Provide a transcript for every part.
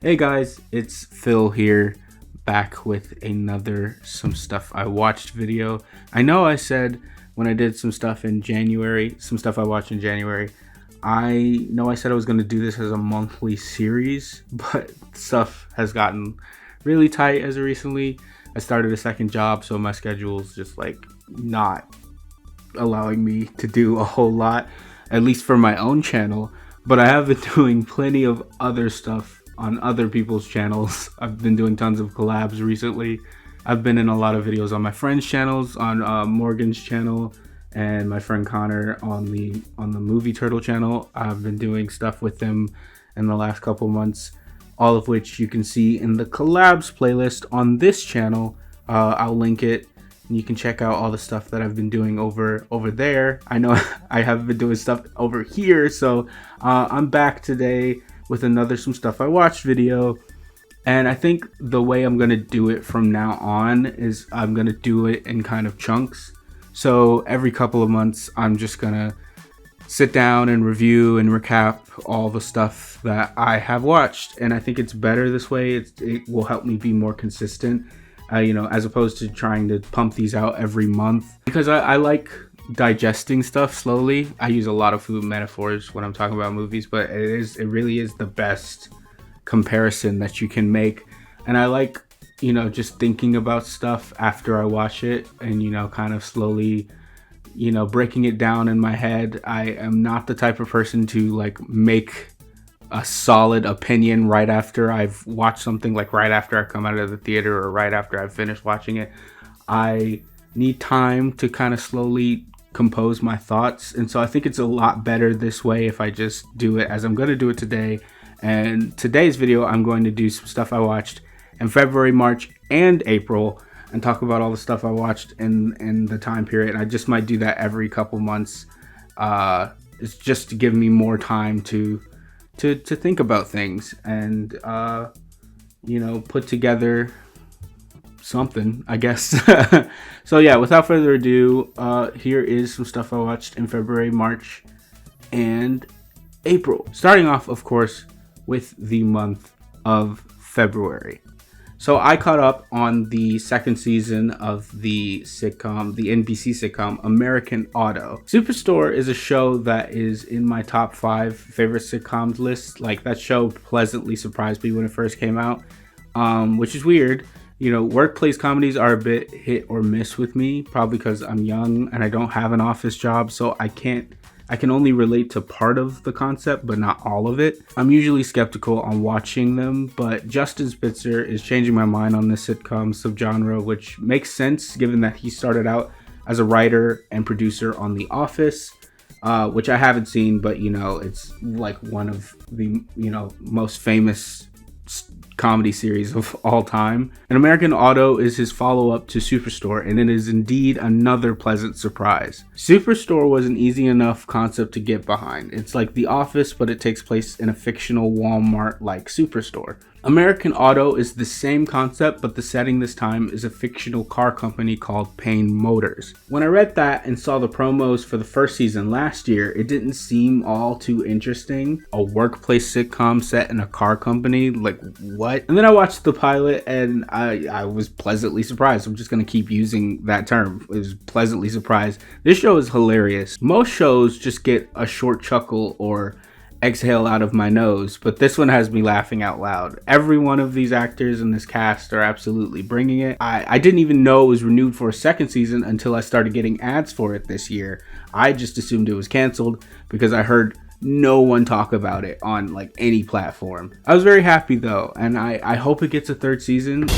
Hey guys, it's Phil here, back with another Some Stuff I Watched video. I know I said when I did some stuff in January, some stuff I watched in January, I know I said I was going to do this as a monthly series, but stuff has gotten really tight as of recently. I started a second job, so my schedule's just like not allowing me to do a whole lot, at least for my own channel. But I have been doing plenty of other stuff on other people's channels. I've been doing tons of collabs recently. I've been in a lot of videos on my friends' channels, on Morgan's channel, and my friend Connor on the MovieTurtle channel. I've been doing stuff with them in the last couple months, all of which you can see in the collabs playlist on this channel. I'll link it, and you can check out all the stuff that I've been doing over there. I know I have been doing stuff over here, so I'm back today with another Some Stuff I Watched video. And I think the way I'm going to do it from now on is I'm going to do it in kind of chunks. So every couple of months, I'm just going to sit down and review and recap all the stuff that I have watched. And I think it's better this way. It will help me be more consistent, as opposed to trying to pump these out every month. Because I like digesting stuff slowly. I use a lot of food metaphors when I'm talking about movies, but it really is the best comparison that you can make. And I like, just thinking about stuff after I watch it and, kind of slowly, breaking it down in my head. I am not the type of person to like make a solid opinion right after I've watched something, like right after I come out of the theater or right after I've finished watching it. I need time to kind of slowly compose my thoughts, and so I think it's a lot better this way if I just do it as I'm going to do it today. And today's video, I'm going to do some stuff I watched in February, March, and April, and talk about all the stuff I watched in the time period. And I just might do that every couple months. It's just to give me more time to think about things and put together something, I guess. So yeah, without further ado, here is some stuff I watched in February, March, and April. Starting off, of course, with the month of February. So I caught up on the second season of the sitcom, the NBC sitcom American Auto. Superstore is a show that is in my top 5 favorite sitcoms list. Like, that show pleasantly surprised me when it first came out, which is weird. Workplace comedies are a bit hit or miss with me, probably because I'm young and I don't have an office job, so I can only relate to part of the concept, but not all of it. I'm usually skeptical on watching them, but Justin Spitzer is changing my mind on this sitcom subgenre, which makes sense given that he started out as a writer and producer on The Office, which I haven't seen, but it's like one of the most famous comedy series of all time. And American Auto is his follow-up to Superstore, and it is indeed another pleasant surprise. Superstore was an easy enough concept to get behind. It's like The Office, but it takes place in a fictional Walmart-like Superstore. American Auto is the same concept, but the setting this time is a fictional car company called Payne Motors. When I read that and saw the promos for the first season last year, it didn't seem all too interesting. A workplace sitcom set in a car company? Like, what? And then I watched the pilot and I was pleasantly surprised. I'm just going to keep using that term. I was pleasantly surprised. This show is hilarious. Most shows just get a short chuckle or exhale out of my nose, but this one has me laughing out loud. Every one of these actors in this cast are absolutely bringing it. I didn't even know it was renewed for a second season until I started getting ads for it this year. I just assumed it was canceled because I heard no one talk about it on like any platform. I was very happy though, and I hope it gets a third season.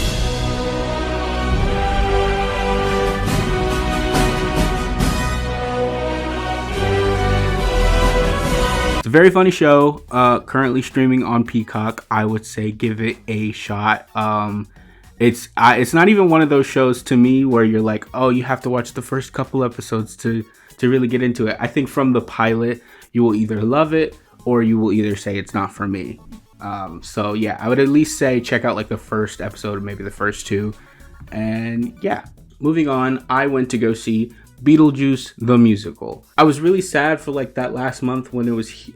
It's a very funny show, currently streaming on Peacock. I would say give it a shot. It's not even one of those shows to me where you're like, oh, you have to watch the first couple episodes to really get into it. I think from the pilot, you will either love it or you will either say it's not for me. So yeah, I would at least say check out like the first episode or maybe the first 2. And yeah, moving on, I went to go see Beetlejuice the musical. I was really sad for like that last month when it was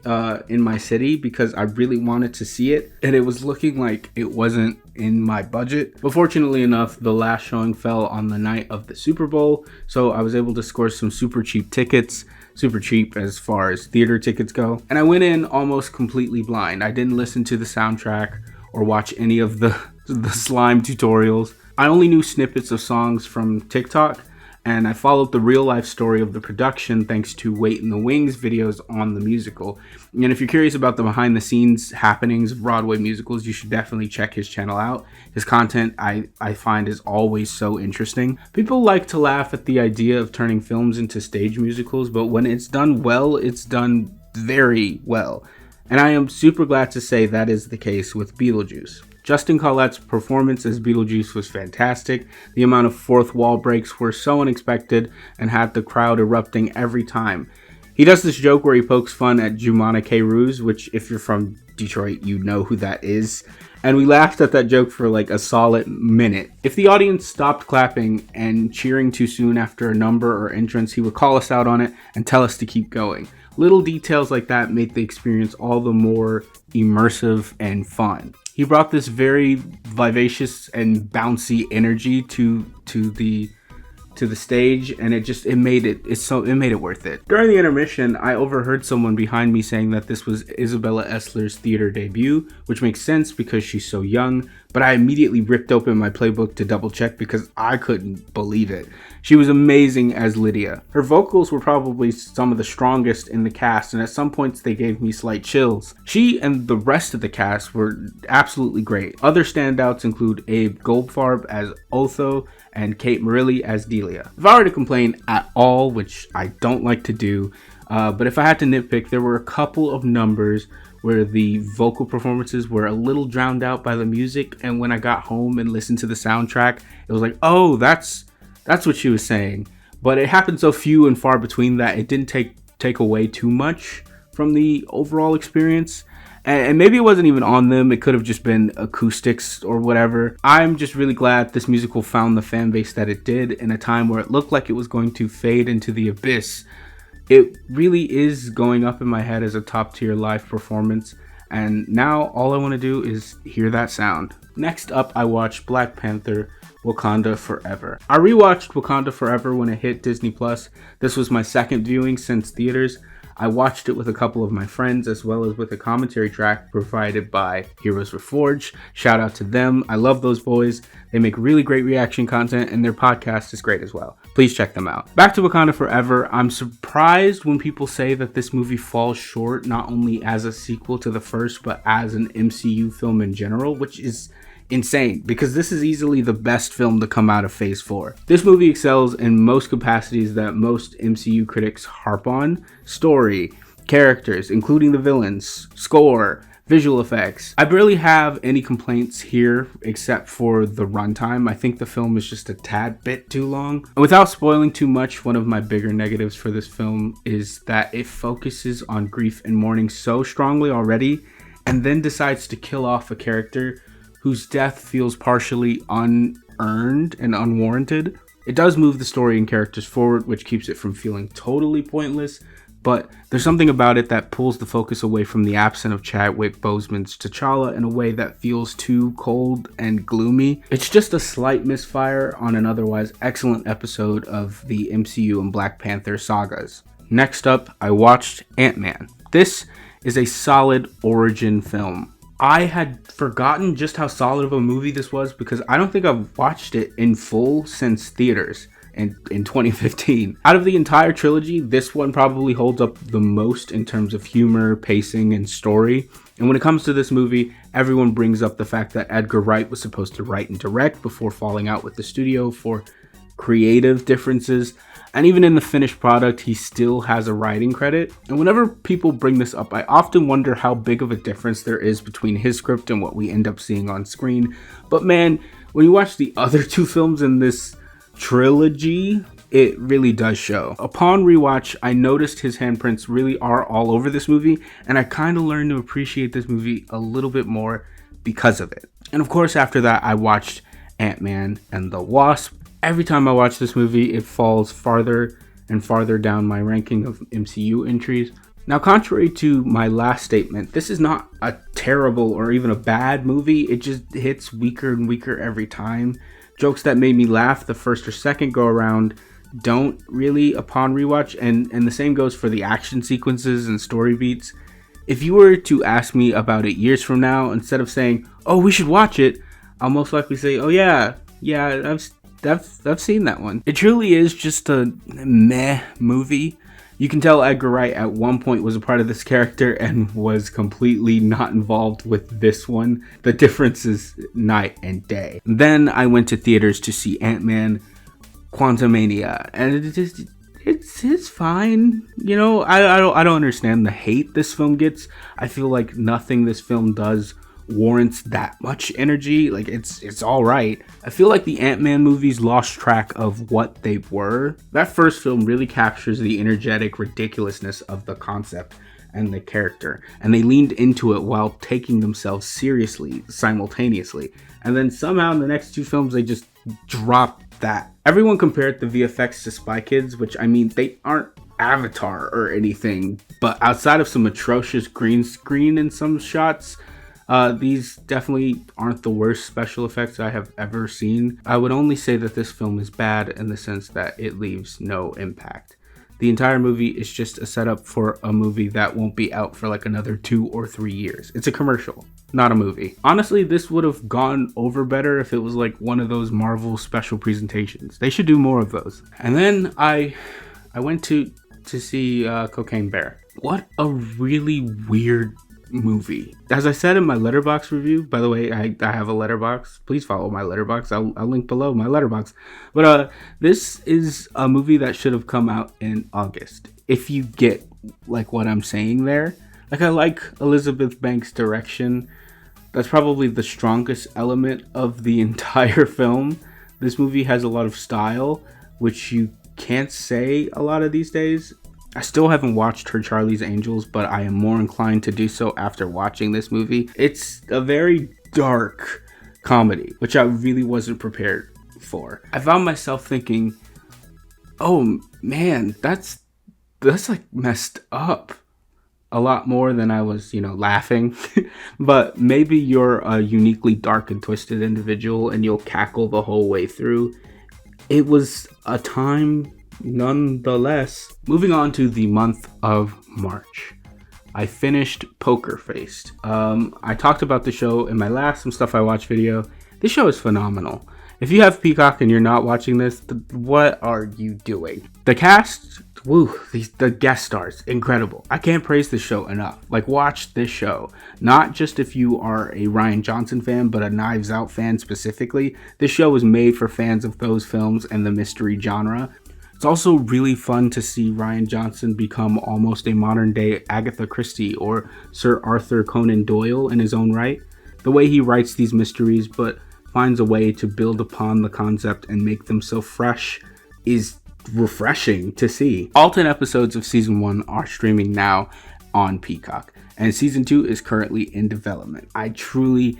in my city because I really wanted to see it, and it was looking like it wasn't in my budget. But fortunately enough, the last showing fell on the night of the Super Bowl, so I was able to score some super cheap tickets. Super cheap as far as theater tickets go. And I went in almost completely blind. I didn't listen to the soundtrack or watch any of the slime tutorials. I only knew snippets of songs from TikTok, and I followed the real life story of the production thanks to Wait in the Wings videos on the musical. And if you're curious about the behind the scenes happenings of Broadway musicals, you should definitely check his channel out. His content I find is always so interesting. People like to laugh at the idea of turning films into stage musicals, but when it's done well, it's done very well. And I am super glad to say that is the case with Beetlejuice. Justin Collette's performance as Beetlejuice was fantastic. The amount of fourth wall breaks were so unexpected and had the crowd erupting every time. He does this joke where he pokes fun at Jumana K. Ruse, which if you're from Detroit, you know who that is. And we laughed at that joke for like a solid minute. If the audience stopped clapping and cheering too soon after a number or entrance, he would call us out on it and tell us to keep going. Little details like that make the experience all the more immersive and fun. He brought this very vivacious and bouncy energy to the stage, and it made it worth it. During the intermission, I overheard someone behind me saying that this was Isabella Esler's theater debut, which makes sense because she's so young, but I immediately ripped open my playbook to double check because I couldn't believe it. She was amazing as Lydia. Her vocals were probably some of the strongest in the cast, and at some points they gave me slight chills. She and the rest of the cast were absolutely great. Other standouts include Abe Goldfarb as Otho and Kate Marilli as Delia. If I were to complain at all, which I don't like to do, but if I had to nitpick, there were a couple of numbers where the vocal performances were a little drowned out by the music, and when I got home and listened to the soundtrack, it was like, oh, that's what she was saying. But it happened so few and far between that it didn't take away too much from the overall experience. And maybe it wasn't even on them. It could have just been acoustics or whatever. I'm just really glad this musical found the fan base that it did in a time where it looked like it was going to fade into the abyss. It really is going up in my head as a top tier live performance. And now all I want to do is hear that sound. Next up, I watched Black Panther Wakanda Forever. I rewatched Wakanda Forever when it hit Disney+. This was my second viewing since theaters. I watched it with a couple of my friends as well as with a commentary track provided by Heroes Reforged. Shout out to them. I love those boys. They make really great reaction content and their podcast is great as well. Please check them out. Back to Wakanda Forever. I'm surprised when people say that this movie falls short not only as a sequel to the first but as an MCU film in general, which is insane because this is easily the best film to come out of Phase 4. This movie excels in most capacities that most MCU critics harp on: story, characters, including the villains, score, visual effects. I barely have any complaints here except for the runtime. I think the film is just a tad bit too long. And without spoiling too much, one of my bigger negatives for this film is that it focuses on grief and mourning so strongly already and then decides to kill off a character whose death feels partially unearned and unwarranted. It does move the story and characters forward, which keeps it from feeling totally pointless, but there's something about it that pulls the focus away from the absence of Chadwick Boseman's T'Challa in a way that feels too cold and gloomy. It's just a slight misfire on an otherwise excellent episode of the MCU and Black Panther sagas. Next up, I watched Ant-Man. This is a solid origin film. I had forgotten just how solid of a movie this was because I don't think I've watched it in full since theaters in 2015. Out of the entire trilogy, this one probably holds up the most in terms of humor, pacing, and story. And when it comes to this movie, everyone brings up the fact that Edgar Wright was supposed to write and direct before falling out with the studio for creative differences. And even in the finished product, he still has a writing credit. And whenever people bring this up, I often wonder how big of a difference there is between his script and what we end up seeing on screen. But man, when you watch the other two films in this trilogy, it really does show. Upon rewatch, I noticed his handprints really are all over this movie, and I kind of learned to appreciate this movie a little bit more because of it. And of course, after that, I watched Ant-Man and the Wasp. Every time I watch this movie, it falls farther and farther down my ranking of MCU entries. Now, contrary to my last statement, this is not a terrible or even a bad movie. It just hits weaker and weaker every time. Jokes that made me laugh the first or second go around don't really upon rewatch, and the same goes for the action sequences and story beats. If you were to ask me about it years from now, instead of saying, "Oh, we should watch it," I'll most likely say, "Oh yeah, I've seen that one." It truly is just a meh movie. You can tell Edgar Wright at one point was a part of this character and was completely not involved with this one. The difference is night and day. Then I went to theaters to see Ant-Man Quantumania, and it's fine. You know, I don't understand the hate this film gets. I feel like nothing this film does warrants that much energy. Like, it's all right. I feel like the Ant-Man movies lost track of what they were. That first film really captures the energetic ridiculousness of the concept and the character, and they leaned into it while taking themselves seriously simultaneously. And then somehow in the next two films they just dropped that. Everyone compared the VFX to Spy Kids, which, I mean, they aren't Avatar or anything, but outside of some atrocious green screen in some shots, these definitely aren't the worst special effects I have ever seen. I would only say that this film is bad in the sense that it leaves no impact. The entire movie is just a setup for a movie that won't be out for like another 2 or 3 years. It's a commercial, not a movie. Honestly, this would have gone over better if it was like one of those Marvel special presentations. They should do more of those. And then I went to see Cocaine Bear. What a really weird movie. As I said in my Letterboxd review, by the way, I have a Letterboxd. Please follow my Letterboxd. I'll link below my Letterboxd. But this is a movie that should have come out in August. If you get like what I'm saying there. Like, I like Elizabeth Banks' direction. That's probably the strongest element of the entire film. This movie has a lot of style, which you can't say a lot of these days. I still haven't watched her Charlie's Angels, but I am more inclined to do so after watching this movie. It's a very dark comedy, which I really wasn't prepared for. I found myself thinking, oh man, that's like messed up. A lot more than I was, laughing. But maybe you're a uniquely dark and twisted individual and you'll cackle the whole way through. It was a time nonetheless. Moving on to the month of March, I finished Poker Face. I talked about the show in my last Some Stuff I Watched video. This show is phenomenal. If you have Peacock and you're not watching this, what are you doing? The cast, the guest stars, incredible. I can't praise this show enough. Like, watch this show. Not just if you are a Rian Johnson fan, but a Knives Out fan specifically. This show was made for fans of those films and the mystery genre. It's also really fun to see Rian Johnson become almost a modern day Agatha Christie or Sir Arthur Conan Doyle in his own right. The way he writes these mysteries but finds a way to build upon the concept and make them so fresh is refreshing to see. All 10 episodes of season 1 are streaming now on Peacock, and season 2 is currently in development. I truly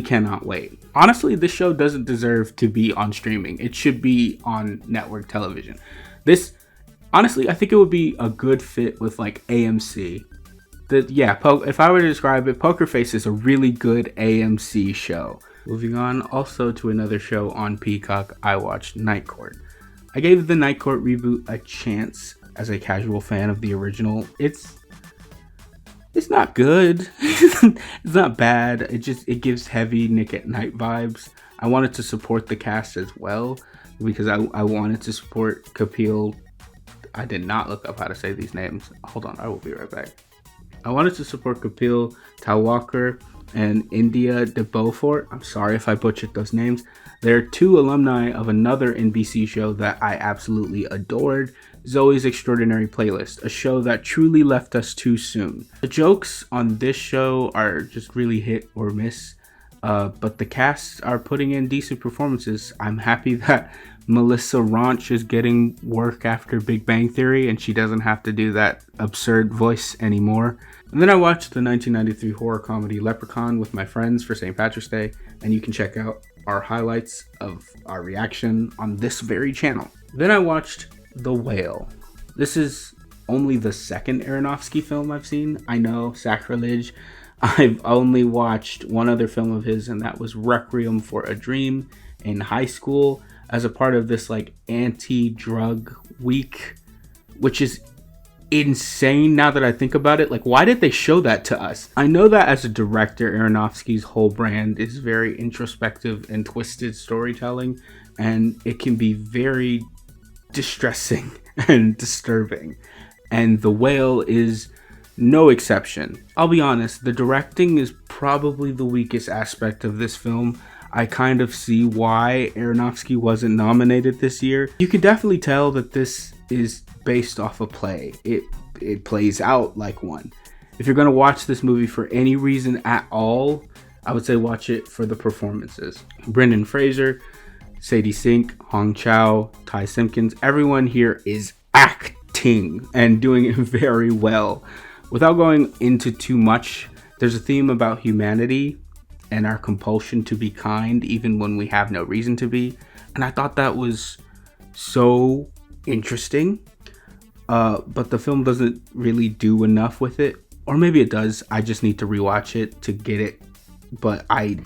cannot wait. Honestly, this show doesn't deserve to be on streaming. It should be on network television. Honestly, I think it would be a good fit with like AMC. If I were to describe it, Poker Face is a really good AMC show. Moving on, also to another show on Peacock, I watched Night Court. I gave the Night Court reboot a chance as a casual fan of the original. It's not good. It's not bad. It gives heavy Nick at Night vibes. I wanted to support the cast as well because I wanted to support Kapil. I did not look up how to say these names. Hold on, I will be right back. I wanted to support Kapil Talwalkar and India de Beaufort. I'm sorry if I butchered those names. They're two alumni of another NBC show that I absolutely adored, Zoe's Extraordinary Playlist, a show that truly left us too soon. The jokes on this show are just really hit or miss, but the casts are putting in decent performances. I'm happy that Melissa Ranch is getting work after Big Bang Theory and she doesn't have to do that absurd voice anymore. And then I watched the 1993 horror comedy Leprechaun with my friends for St. Patrick's Day, and you can check out our highlights of our reaction on this very channel. Then I watched The Whale. This is only the second Aronofsky film I've seen. I know, sacrilege. I've only watched one other film of his, and that was Requiem for a Dream in high school as a part of this like anti-drug week, which is insane now that I think about it. Like, why did they show that to us? I know that as a director, Aronofsky's whole brand is very introspective and twisted storytelling, and it can be very distressing and disturbing. And The Whale is no exception. I'll be honest, the directing is probably the weakest aspect of this film. I kind of see why Aronofsky wasn't nominated this year. You can definitely tell that this is based off a play. It plays out like one. If you're going to watch this movie for any reason at all, I would say watch it for the performances. Brendan Fraser, Sadie Sink, Hong Chow, Ty Simpkins, everyone here is acting and doing it very well. Without going into too much, there's a theme about humanity and our compulsion to be kind even when we have no reason to be. And I thought that was so interesting. But the film doesn't really do enough with it. Or maybe it does. I just need to rewatch it to get it. But I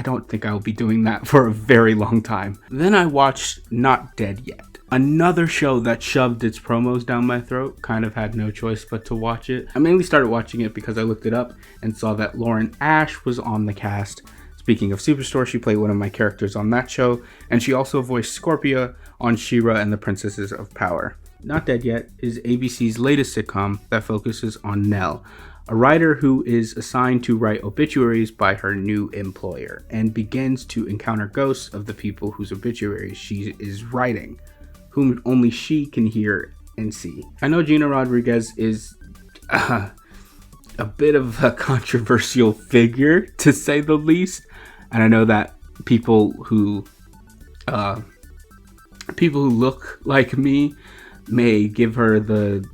don't think I'll be doing that for a very long time. Then I watched Not Dead Yet. Another show that shoved its promos down my throat. Kind of had no choice but to watch it. I mainly started watching it because I looked it up and saw that Lauren Ash was on the cast. Speaking of Superstore, she played one of my characters on that show. And she also voiced Scorpia on She-Ra and the Princesses of Power. Not Dead Yet is ABC's latest sitcom that focuses on Nell, a writer who is assigned to write obituaries by her new employer and begins to encounter ghosts of the people whose obituaries she is writing, whom only she can hear and see. I know Gina Rodriguez is a bit of a controversial figure, to say the least, and I know that people who look like me may give her the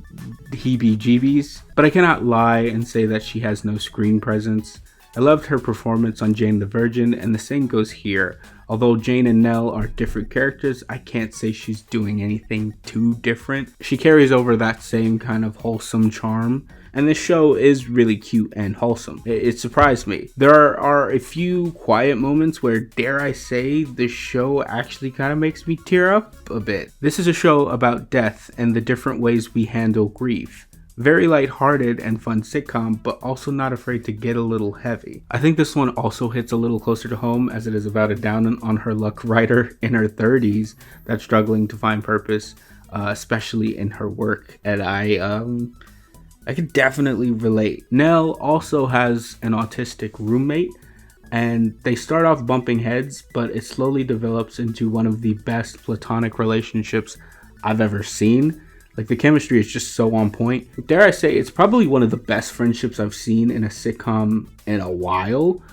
heebie-jeebies, but I cannot lie and say that she has no screen presence. I loved her performance on Jane the Virgin, and the same goes here. Although Jane and Nell are different characters, I can't say she's doing anything too different. She carries over that same kind of wholesome charm, and this show is really cute and wholesome. It surprised me. There are a few quiet moments where, dare I say, this show actually kind of makes me tear up a bit. This is a show about death and the different ways we handle grief. Very lighthearted and fun sitcom, but also not afraid to get a little heavy. I think this one also hits a little closer to home, as it is about a down on her luck writer in her 30s that's struggling to find purpose, especially in her work. And I can definitely relate. Nell also has an autistic roommate, and they start off bumping heads, but it slowly develops into one of the best platonic relationships I've ever seen. Like, the chemistry is just so on point. Dare I say, it's probably one of the best friendships I've seen in a sitcom in a while.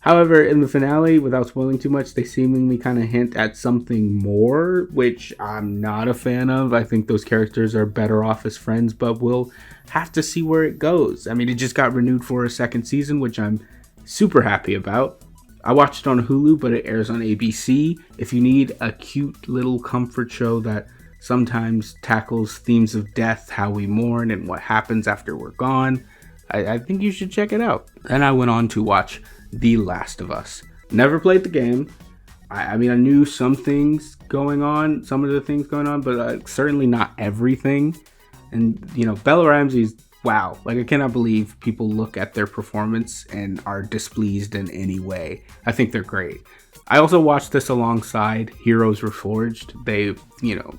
However, in the finale, without spoiling too much, they seemingly kind of hint at something more, which I'm not a fan of. I think those characters are better off as friends, but we'll have to see where it goes. I mean, it just got renewed for a second season, which I'm super happy about. I watched it on Hulu, but it airs on ABC. If you need a cute little comfort show that sometimes tackles themes of death, how we mourn, and what happens after we're gone, I think you should check it out. Then I went on to watch The Last of Us. Never played the game. I mean, I knew some of the things going on, but certainly not everything. And, you know, Bella Ramsey's, wow. Like, I cannot believe people look at their performance and are displeased in any way. I think they're great. I also watched this alongside Heroes Reforged. They,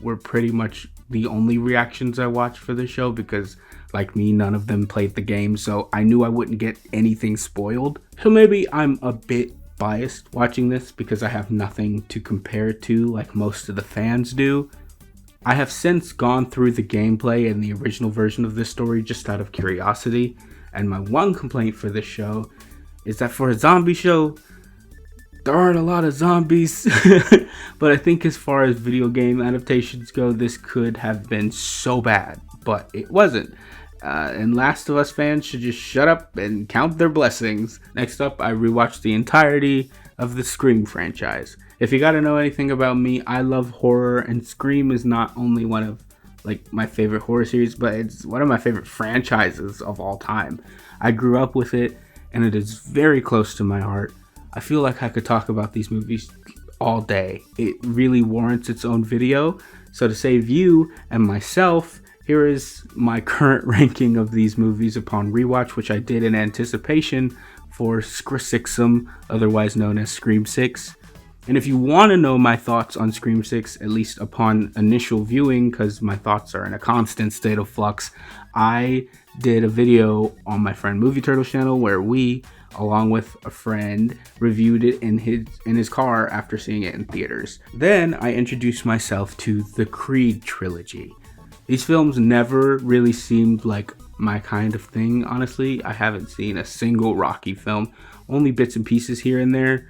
were pretty much the only reactions I watched for the show because, like me, none of them played the game, so I knew I wouldn't get anything spoiled. So maybe I'm a bit biased watching this because I have nothing to compare to like most of the fans do. I have since gone through the gameplay and the original version of this story just out of curiosity, and my one complaint for this show is that for a zombie show, there aren't a lot of zombies. But I think as far as video game adaptations go, this could have been so bad, but it wasn't. And Last of Us fans should just shut up and count their blessings. Next up, I rewatched the entirety of the Scream franchise. If you gotta know anything about me, I love horror, and Scream is not only one of like my favorite horror series, but it's one of my favorite franchises of all time. I grew up with it, and it is very close to my heart. I feel like I could talk about these movies all day. It really warrants its own video. So to save you and myself, here is my current ranking of these movies upon rewatch, which I did in anticipation for Scream, otherwise known as Scream 6. And if you want to know my thoughts on Scream 6, at least upon initial viewing, because my thoughts are in a constant state of flux, I did a video on my friend MovieTurtle channel where we, along with a friend, reviewed it in his car after seeing it in theaters. Then I introduced myself to the Creed trilogy. These films never really seemed like my kind of thing, honestly. I haven't seen a single Rocky film, only bits and pieces here and there.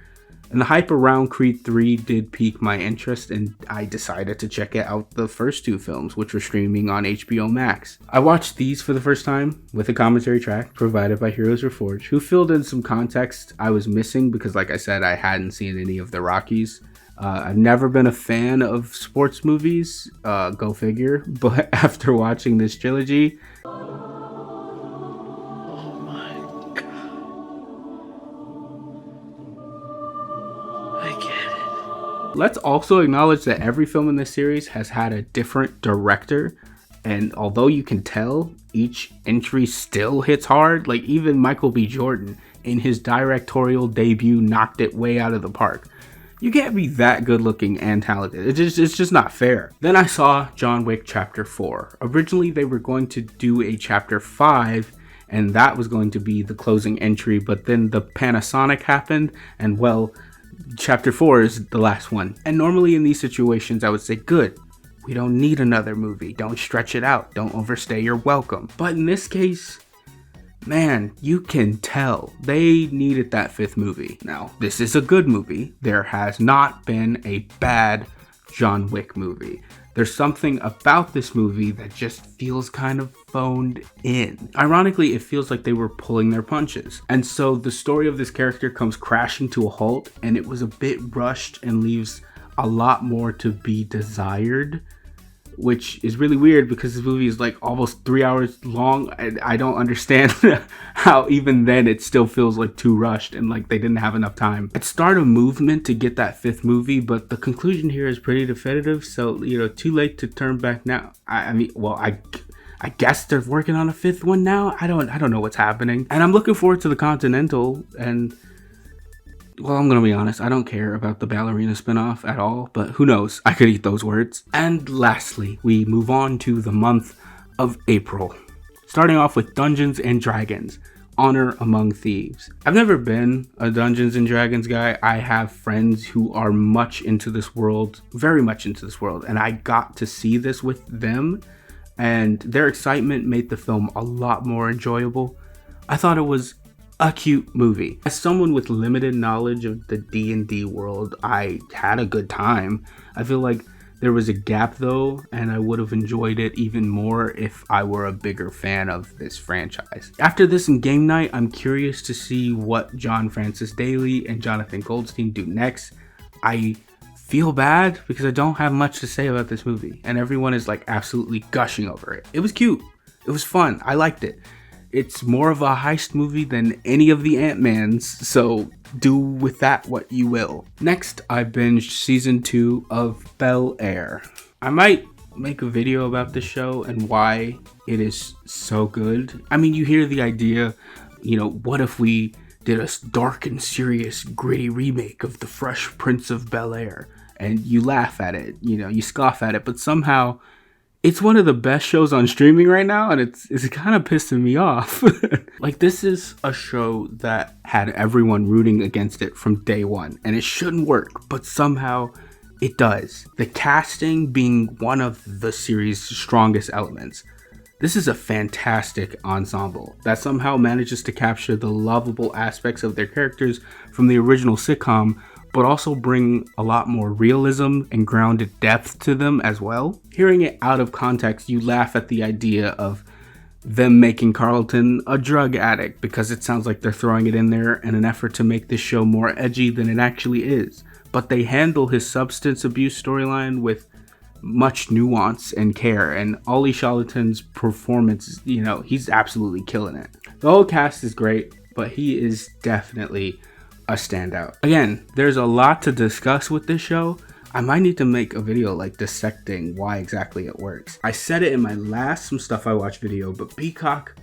And the hype around Creed 3 did pique my interest, and I decided to check out the first two films, which were streaming on HBO Max. I watched these for the first time with a commentary track provided by Heroes Reforged, who filled in some context I was missing because, like I said, I hadn't seen any of the Rockies. I've never been a fan of sports movies, go figure, but after watching this trilogy, let's also acknowledge that every film in this series has had a different director, and although you can tell each entry still hits hard, like even Michael B. Jordan in his directorial debut knocked it way out of the park. You can't be that good looking and talented. It's just not fair. Then I saw John Wick Chapter 4. Originally they were going to do a Chapter 5, and that was going to be the closing entry, but then the Panasonic happened, and well, Chapter 4 is the last one. And normally in these situations, I would say, good, we don't need another movie. Don't stretch it out. Don't overstay your welcome. But in this case, man, you can tell they needed that fifth movie. Now, this is a good movie. There has not been a bad John Wick movie. There's something about this movie that just feels kind of phoned in. Ironically, it feels like they were pulling their punches. And so the story of this character comes crashing to a halt, and it was a bit rushed and leaves a lot more to be desired, which is really weird because this movie is like almost 3 hours long. And I don't understand how even then it still feels like too rushed and like they didn't have enough time. It started a movement to get that fifth movie, but the conclusion here is pretty definitive. So, too late to turn back now. I guess they're working on a fifth one now. I don't know what's happening. And I'm looking forward to the Continental, and well, I'm gonna be honest, I don't care about the ballerina spinoff at all, but who knows, I could eat those words. And lastly, we move on to the month of April. Starting off with Dungeons and Dragons, Honor Among Thieves. I've never been a Dungeons and Dragons guy. I have friends who are much into this world, very much into this world, and I got to see this with them, and their excitement made the film a lot more enjoyable. I thought it was a cute movie. As someone with limited knowledge of the D&D world, I had a good time. I feel like there was a gap though, and I would have enjoyed it even more if I were a bigger fan of this franchise. After this in game night, I'm curious to see what John Francis Daley and Jonathan Goldstein do next. I feel bad because I don't have much to say about this movie, and everyone is like absolutely gushing over it. It was cute. It was fun. I liked it. It's more of a heist movie than any of the Ant-Mans, so do with that what you will. Next, I binged season 2 of Bel-Air. I might make a video about this show and why it is so good. I mean, you hear the idea, what if we did a dark and serious, gritty remake of The Fresh Prince of Bel-Air? And you laugh at it, you scoff at it, but somehow it's one of the best shows on streaming right now, and it's kind of pissing me off. Like, this is a show that had everyone rooting against it from day one, and it shouldn't work, but somehow it does. The casting being one of the series' strongest elements. This is a fantastic ensemble that somehow manages to capture the lovable aspects of their characters from the original sitcom, but also bring a lot more realism and grounded depth to them as well. Hearing it out of context, you laugh at the idea of them making Carlton a drug addict because it sounds like they're throwing it in there in an effort to make this show more edgy than it actually is. But they handle his substance abuse storyline with much nuance and care, and Ollie Charlton's performance, he's absolutely killing it. The whole cast is great, but he is definitely a standout. Again, there's a lot to discuss with this show. I might need to make a video like dissecting why exactly it works. I said it in my last Some Stuff I Watch video, but Peacock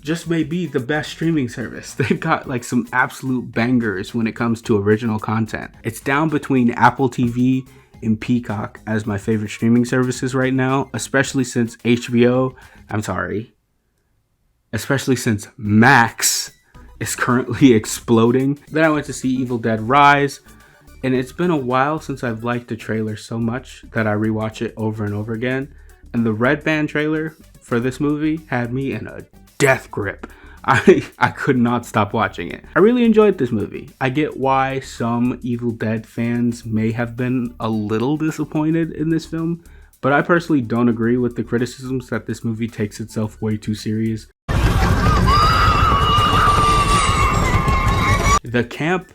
just may be the best streaming service. They've got like some absolute bangers when it comes to original content. It's down between Apple TV and Peacock as my favorite streaming services right now, especially since Max is currently exploding. Then I went to see Evil Dead Rise, and it's been a while since I've liked the trailer so much that I rewatch it over and over again. And the Red Band trailer for this movie had me in a death grip. I could not stop watching it. I really enjoyed this movie. I get why some Evil Dead fans may have been a little disappointed in this film, but I personally don't agree with the criticisms that this movie takes itself way too serious. The camp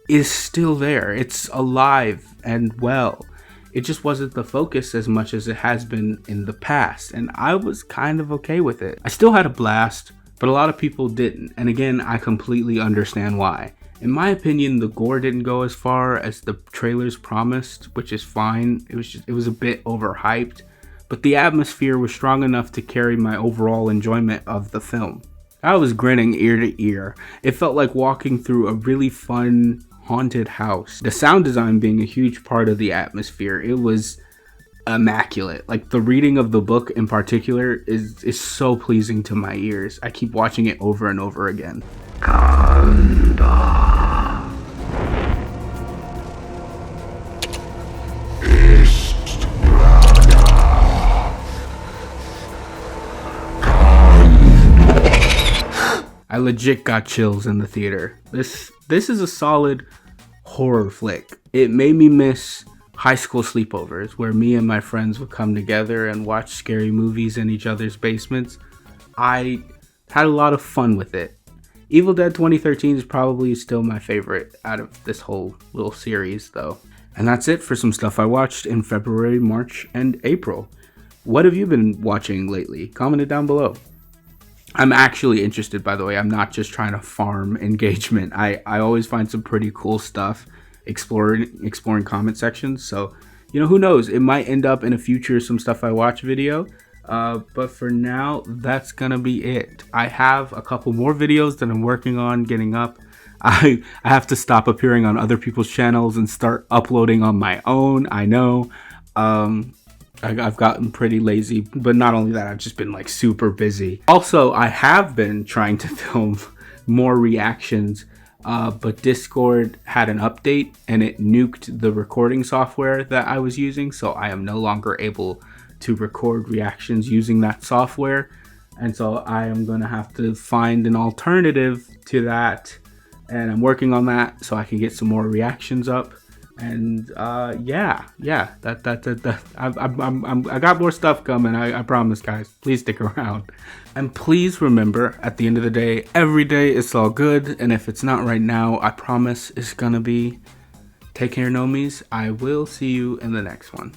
is still there. It's alive and well. It just wasn't the focus as much as it has been in the past, and I was kind of okay with it. I still had a blast, but a lot of people didn't, and again, I completely understand why. In my opinion, the gore didn't go as far as the trailers promised, which is fine. It was a bit overhyped, but the atmosphere was strong enough to carry my overall enjoyment of the film. I was grinning ear to ear. It felt like walking through a really fun, haunted house. The sound design being a huge part of the atmosphere. It was immaculate. Like the reading of the book in particular is so pleasing to my ears. I keep watching it over and over again. I legit got chills in the theater. This is a solid horror flick. It made me miss high school sleepovers where me and my friends would come together and watch scary movies in each other's basements. I had a lot of fun with it. Evil Dead 2013 is probably still my favorite out of this whole little series though. And that's it for some stuff I watched in February, March, and April. What have you been watching lately? Comment it down below. I'm actually interested, by the way. I'm not just trying to farm engagement. I always find some pretty cool stuff exploring comment sections. So, who knows? It might end up in a future Some Stuff I Watch video. But for now, that's gonna be it. I have a couple more videos that I'm working on getting up. I have to stop appearing on other people's channels and start uploading on my own. I know. I've gotten pretty lazy, but not only that, I've just been like super busy. Also, I have been trying to film more reactions, but Discord had an update and it nuked the recording software that I was using, so I am no longer able to record reactions using that software. And so I am gonna have to find an alternative to that, and I'm working on that so I can get some more reactions up. And I got more stuff coming. I promise, guys. Please stick around. And please remember, at the end of the day, every day it's all good. And if it's not right now, I promise it's gonna be. Take care, Nomies. I will see you in the next one.